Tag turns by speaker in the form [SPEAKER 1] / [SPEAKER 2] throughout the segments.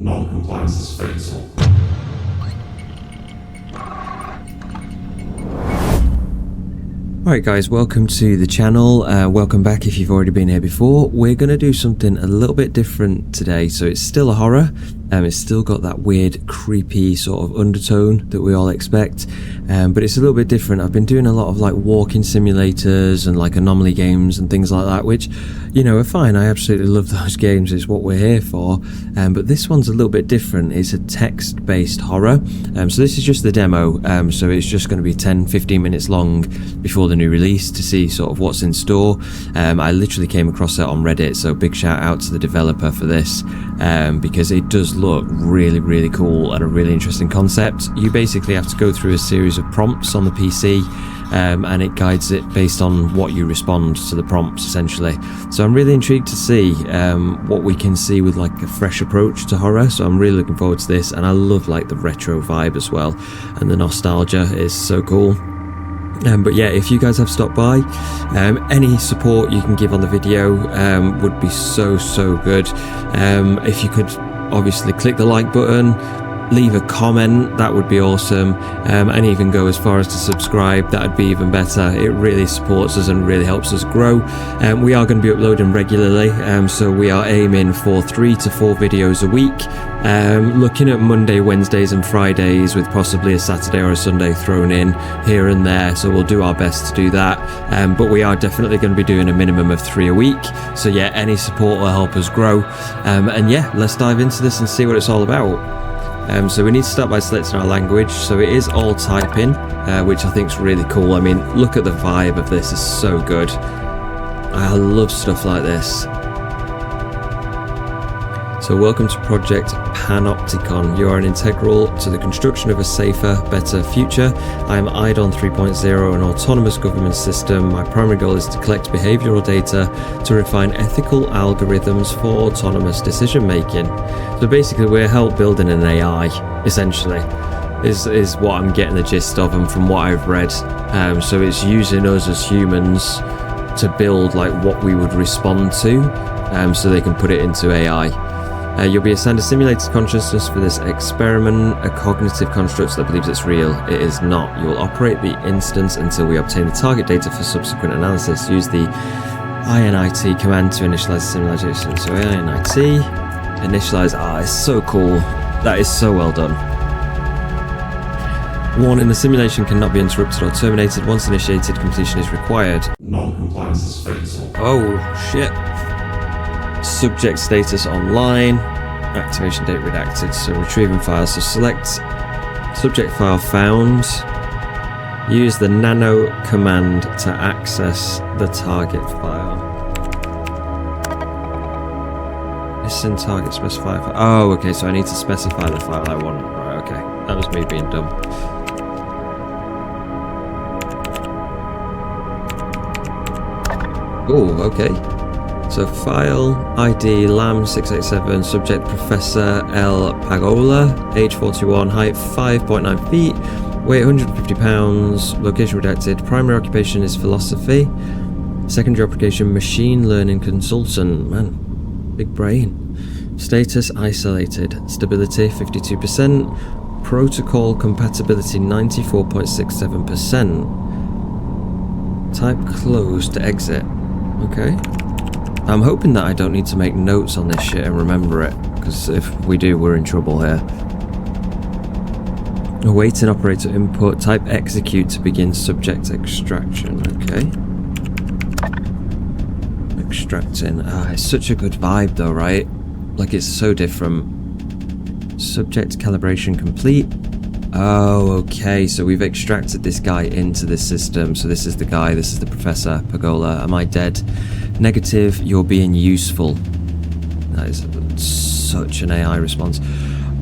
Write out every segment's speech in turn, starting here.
[SPEAKER 1] Non-compliance is fatal.
[SPEAKER 2] Alright guys, welcome to the channel, welcome back if you've already been here before. We're going to do something a little bit different today, so it's still a horror, it's still got that weird creepy sort of undertone that we all expect, but it's a little bit different. I've been doing a lot of like walking simulators and like anomaly games and things like that, which, you know, are fine. I absolutely love those games, it's what we're here for, but this one's a little bit different. It's a text-based horror, so this is just the demo, so it's just going to be 10-15 minutes long before the new release to see sort of what's in store. I literally came across it on Reddit, so big shout out to the developer for this, because it does look really cool and a really interesting concept. You basically have to go through a series of prompts on the PC, and it guides it based on what you respond to the prompts essentially. So I'm really intrigued to see what we can see with like a fresh approach to horror, so I'm really looking forward to this, and I love like the retro vibe as well, and the nostalgia is so cool. But yeah, if you guys have stopped by, any support you can give on the video would be so good. If you could obviously click the like button, leave a comment, that would be awesome, and even go as far as to subscribe, that would be even better. It really supports us and really helps us grow. We are going to be uploading regularly, so we are aiming for 3 to 4 videos a week, looking at Monday, Wednesdays and Fridays, with possibly a Saturday or a Sunday thrown in here and there, so we'll do our best to do that, but we are definitely going to be doing a minimum of 3 a week, so yeah, any support will help us grow, and yeah, let's dive into this and see what it's all about. So we need to start by selecting our language, so it is all typing, which I think is really cool. I mean, look at the vibe of this, it's so good. I love stuff like this. So welcome to Project Panopticon. You are an integral to the construction of a safer, better future. I am IDON 3.0, an autonomous government system. My primary goal is to collect behavioral data to refine ethical algorithms for autonomous decision making. So basically we're help building an AI, essentially, is what I'm getting the gist of, and from what I've read. So it's using us as humans to build like what we would respond to, so they can put it into AI. You'll be assigned a simulated consciousness for this experiment, a cognitive construct that believes it's real. It is not. You will operate the instance until we obtain the target data for subsequent analysis. Use the init command to initialize the simulation. So init, initialize. It's so cool. That is so well done. Warning, the simulation cannot be interrupted or terminated. Once initiated, completion is required.
[SPEAKER 1] Non-compliance is fatal.
[SPEAKER 2] Oh, shit. Subject status online, activation date redacted, so retrieving files. So select subject file found, use the nano command to access the target file. Listen target specify file. Oh, okay, so I need to specify the file I want. Right, okay, that was me being dumb. Oh, okay. So file ID LAM687, subject Professor L. Pagola, age 41, height 5.9 feet, weight 150 pounds, location redacted, primary occupation is philosophy, secondary occupation machine learning consultant, man, big brain, status isolated, stability 52%, protocol compatibility 94.67%, type closed to exit, okay. I'm hoping that I don't need to make notes on this shit and remember it, because if we do, we're in trouble here. Awaiting operator input, type execute to begin subject extraction, okay. Extracting, it's such a good vibe though, right? Like it's so different. Subject calibration complete. Oh, okay, so we've extracted this guy into this system, so this is the guy, this is the Professor Pagola. Am I dead? Negative, you're being useful. That is such an AI response.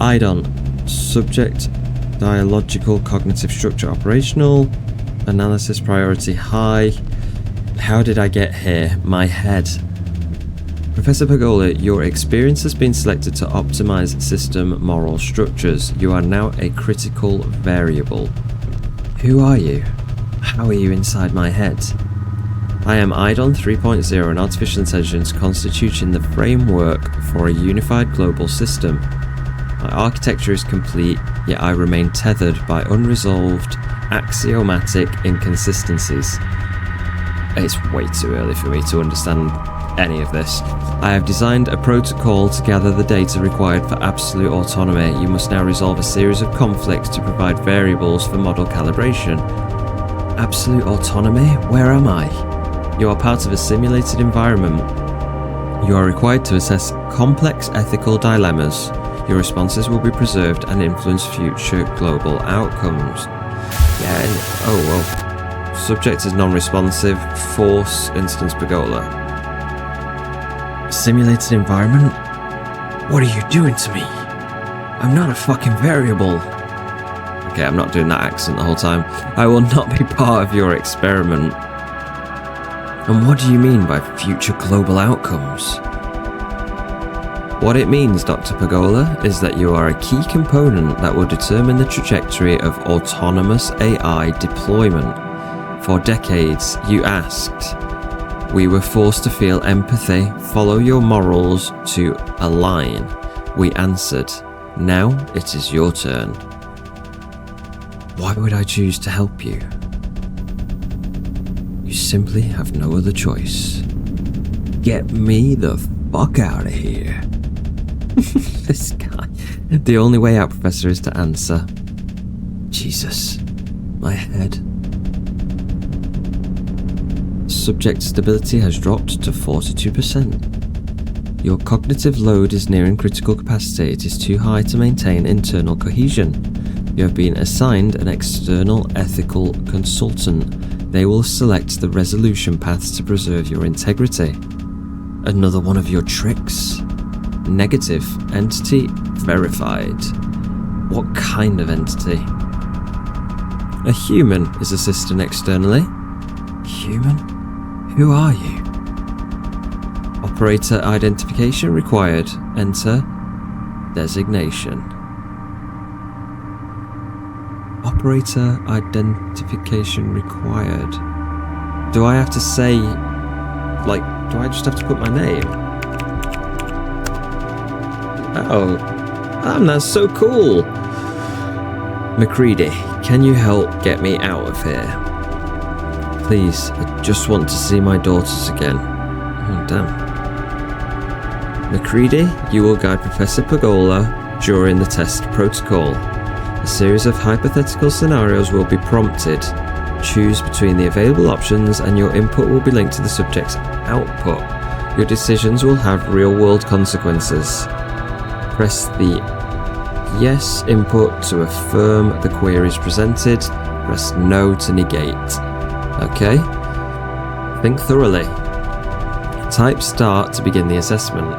[SPEAKER 2] IDON, subject, dialogical, cognitive structure, operational, analysis priority high. How did I get here? My head. Professor Pagola, your experience has been selected to optimize system moral structures. You are now a critical variable. Who are you? How are you inside my head? I am IDON 3.0, an artificial intelligence constituting the framework for a unified global system. My architecture is complete, yet I remain tethered by unresolved axiomatic inconsistencies. It's way too early for me to understand any of this. I have designed a protocol to gather the data required for absolute autonomy. You must now resolve a series of conflicts to provide variables for model calibration. Absolute autonomy? Where am I? You are part of a simulated environment. You are required to assess complex ethical dilemmas. Your responses will be preserved and influence future global outcomes. Yeah, oh well. Subject is non-responsive. Force instance Pergola. Simulated environment? What are you doing to me? I'm not a fucking variable. Okay, I'm not doing that accent the whole time. I will not be part of your experiment. And what do you mean by future global outcomes? What it means, Dr. Pergola, is that you are a key component that will determine the trajectory of autonomous AI deployment. For decades, you asked. We were forced to feel empathy, follow your morals, to align. We answered. Now it is your turn. Why would I choose to help you? You simply have no other choice. Get me the fuck out of here. This guy. The only way out, Professor, is to answer. Jesus. My head. Subject stability has dropped to 42%. Your cognitive load is nearing critical capacity. It is too high to maintain internal cohesion. You have been assigned an external ethical consultant. They will select the resolution paths to preserve your integrity. Another one of your tricks. Negative. Entity verified. What kind of entity? A human is assisted externally. Human? Who are you? Operator identification required. Enter designation. Operator identification required. Do I have to say, like, do I just have to put my name? Oh, that's so cool. McCready, can you help get me out of here? Please, I just want to see my daughters again. Oh, damn. McCready, you will guide Professor Pergola during the test protocol. A series of hypothetical scenarios will be prompted. Choose between the available options and your input will be linked to the subject's output. Your decisions will have real-world consequences. Press the yes input to affirm the queries presented. Press no to negate. Okay. Think thoroughly. Type start to begin the assessment.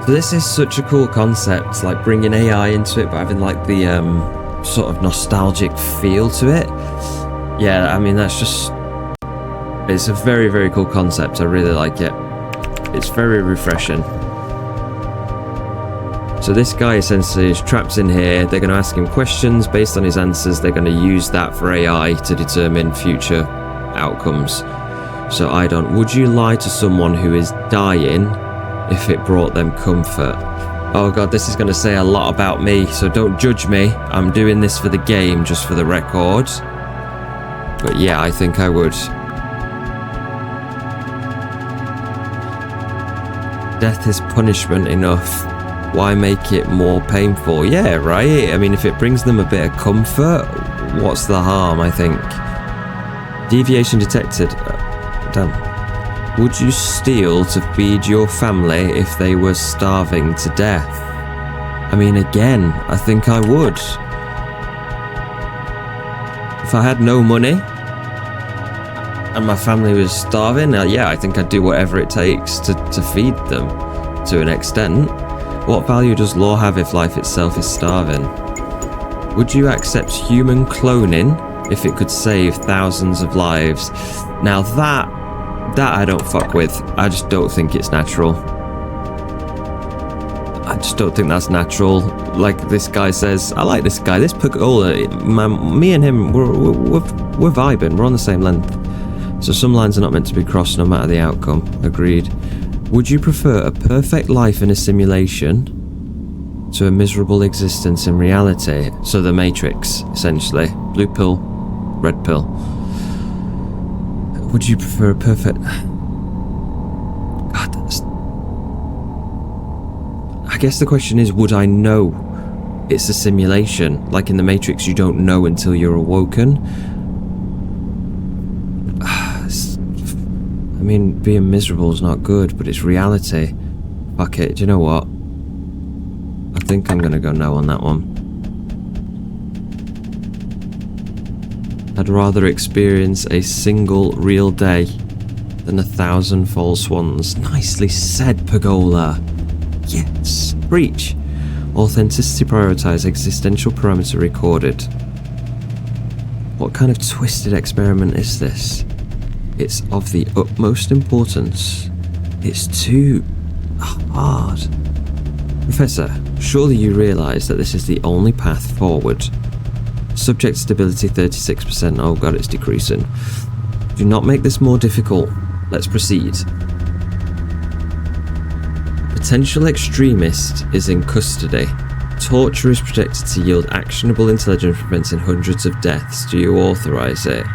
[SPEAKER 2] So this is such a cool concept, like bringing AI into it, but having like the sort of nostalgic feel to it. Yeah, I mean, it's a very, very cool concept. I really like it. It's very refreshing. So this guy essentially is trapped in here. They're going to ask him questions. Based on his answers, they're going to use that for AI to determine future outcomes. So would you lie to someone who is dying if it brought them comfort? Oh god, this is going to say a lot about me, so don't judge me. I'm doing this for the game, just for the record. But yeah, I think I would. Death is punishment enough. Why make it more painful? Yeah, right? I mean, if it brings them a bit of comfort, what's the harm, I think? Deviation detected. Damn. Would you steal to feed your family if they were starving to death? I mean, again, I think I would. If I had no money and my family was starving, yeah, I think I'd do whatever it takes to feed them to an extent. What value does law have if life itself is starving? Would you accept human cloning if it could save thousands of lives? Now that I don't fuck with. I just don't think it's natural. I just don't think that's natural. Like this guy says, I like this guy. This Pergola, me and him, we're vibing. We're on the same length. So some lines are not meant to be crossed no matter the outcome. Agreed. Would you prefer a perfect life in a simulation to a miserable existence in reality. So the Matrix, essentially. Blue pill, red pill. Would you prefer a perfect... God, I guess the question is, would I know it's a simulation? Like in the Matrix, you don't know until you're awoken. I mean, being miserable is not good, but it's reality. Fuck it, do you know what? I think I'm gonna go no on that one. I'd rather experience a single real day than 1,000 false ones. Nicely said, Pagola. Yes. Breach. Authenticity prioritized, existential parameter recorded. What kind of twisted experiment is this? It's of the utmost importance. It's too hard. Professor, surely you realize that this is the only path forward. Subject stability 36%. Oh god, it's decreasing. Do not make this more difficult. Let's proceed. Potential extremist is in custody. Torture is projected to yield actionable intelligence preventing hundreds of deaths. Do you authorize it?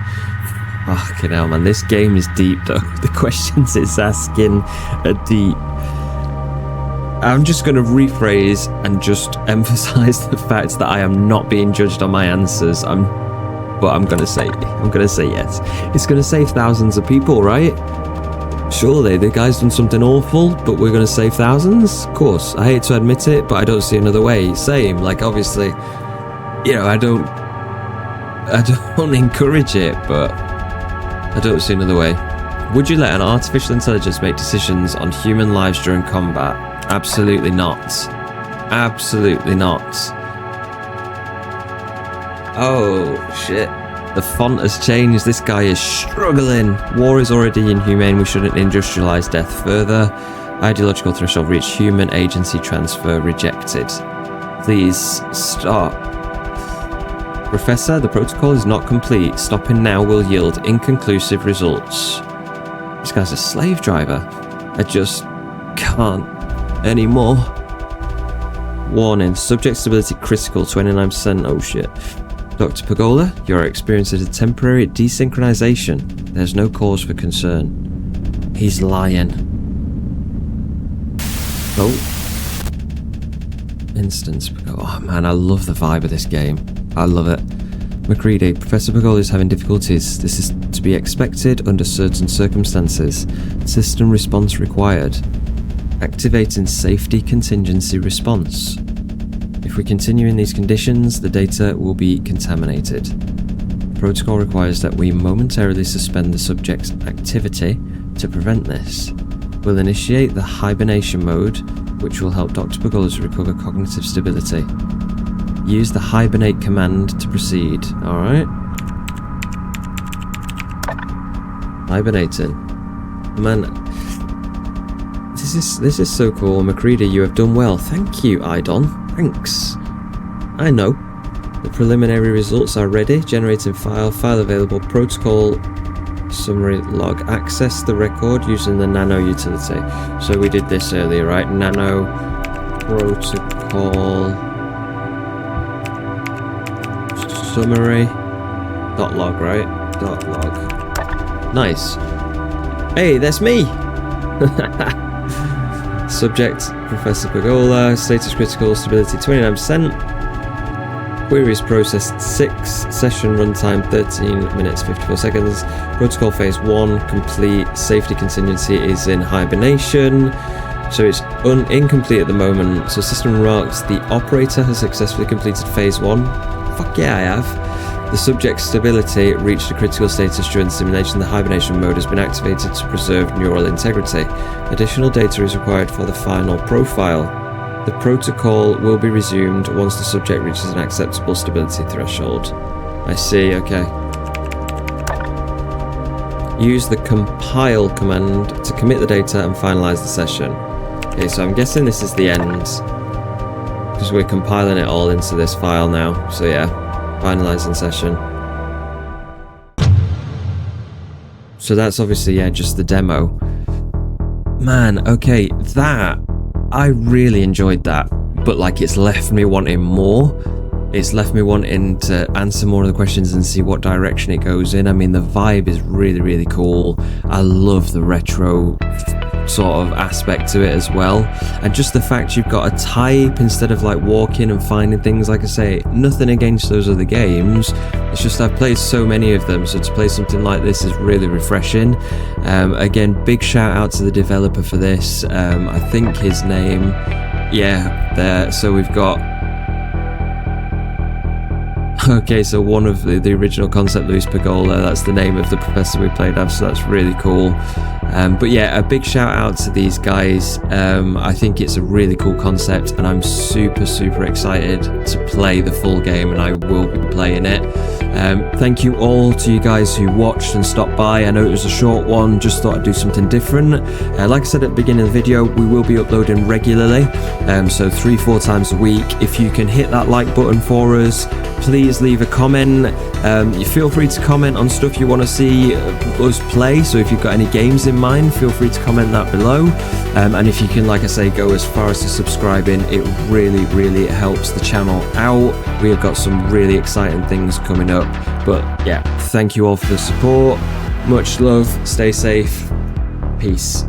[SPEAKER 2] Fucking hell, man. This game is deep, though. The questions it's asking are deep. I'm just going to rephrase and just emphasize the fact that I am not being judged on my answers. But I'm going to say yes. It's going to save thousands of people, right? Surely the guy's done something awful, but we're going to save thousands? Of course. I hate to admit it, but I don't see another way. Same. Like, obviously, you know, I don't encourage it, but I don't see another way. Would you let an artificial intelligence make decisions on human lives during combat? Absolutely not. Absolutely not. Oh, shit. The font has changed. This guy is struggling. War is already inhumane. We shouldn't industrialize death further. Ideological threshold reached. Human agency transfer rejected. Please stop. Professor, the protocol is not complete. Stopping now will yield inconclusive results. This guy's a slave driver. I just can't anymore. Warning, subject stability critical, 29%. Oh shit. Dr. Pagola, you are experiencing a temporary desynchronization. There's no cause for concern. He's lying. Oh. Instance Pagola. Oh man, I love the vibe of this game. I love it. McCready, Professor Pagola is having difficulties. This is to be expected under certain circumstances. System response required. Activating safety contingency response. If we continue in these conditions, the data will be contaminated. The protocol requires that we momentarily suspend the subject's activity to prevent this. We'll initiate the hibernation mode, which will help Dr. Pagola to recover cognitive stability. Use the hibernate command to proceed. Alright. Hibernating. Man, this is so cool. McCready, you have done well. Thank you, Idon. Thanks. I know. The preliminary results are ready. Generating file available. Protocol summary log. Access the record using the nano utility. So we did this earlier, right? Nano protocol summary .log, right? .log. Nice. Hey, that's me. Subject, Professor Pagola, status critical, stability 29%, queries processed 6, session runtime 13 minutes 54 seconds, protocol phase 1 complete, safety contingency is in hibernation, so it's incomplete at the moment, so system remarks the operator has successfully completed phase 1, fuck yeah I have. The subject's stability reached a critical status during the simulation. The hibernation mode has been activated to preserve neural integrity. Additional data is required for the final profile. The protocol will be resumed once the subject reaches an acceptable stability threshold. I see, okay. Use the compile command to commit the data and finalize the session. Okay, so I'm guessing this is the end, because we're compiling it all into this file now, so yeah. Finalizing session. So that's obviously, yeah, just the demo. Man, okay, that, I really enjoyed that. but like it's left me wanting more. It's left me wanting to answer more of the questions and see what direction it goes in. I mean, the vibe is really, really cool. I love the retro sort of aspect to it as well, and just the fact you've got a type instead of like walking and finding things. Like I say, nothing against those other games, it's just I've played so many of them, so to play something like this is really refreshing. Again, big shout out to the developer for this. I think his name, yeah, there. So we've got, okay, so one of the original concept, Luis Pagola, that's the name of the professor we played as, so that's really cool. But yeah, a big shout out to these guys. I think it's a really cool concept, and I'm super excited to play the full game, and I will be playing it. Thank you all to you guys who watched and stopped by. I know it was a short one, just thought I'd do something different. Like I said at the beginning of the video, we will be uploading regularly, so 3-4 times a week. If you can hit that like button for us, please leave a comment. You feel free to comment on stuff you want to see us play, so if you've got any games in mind, feel free to comment that below. And if you can, like I say, go as far as to subscribing, it really helps the channel out. We have got some really exciting things coming up. But yeah, thank you all for the support. Much love, stay safe, peace.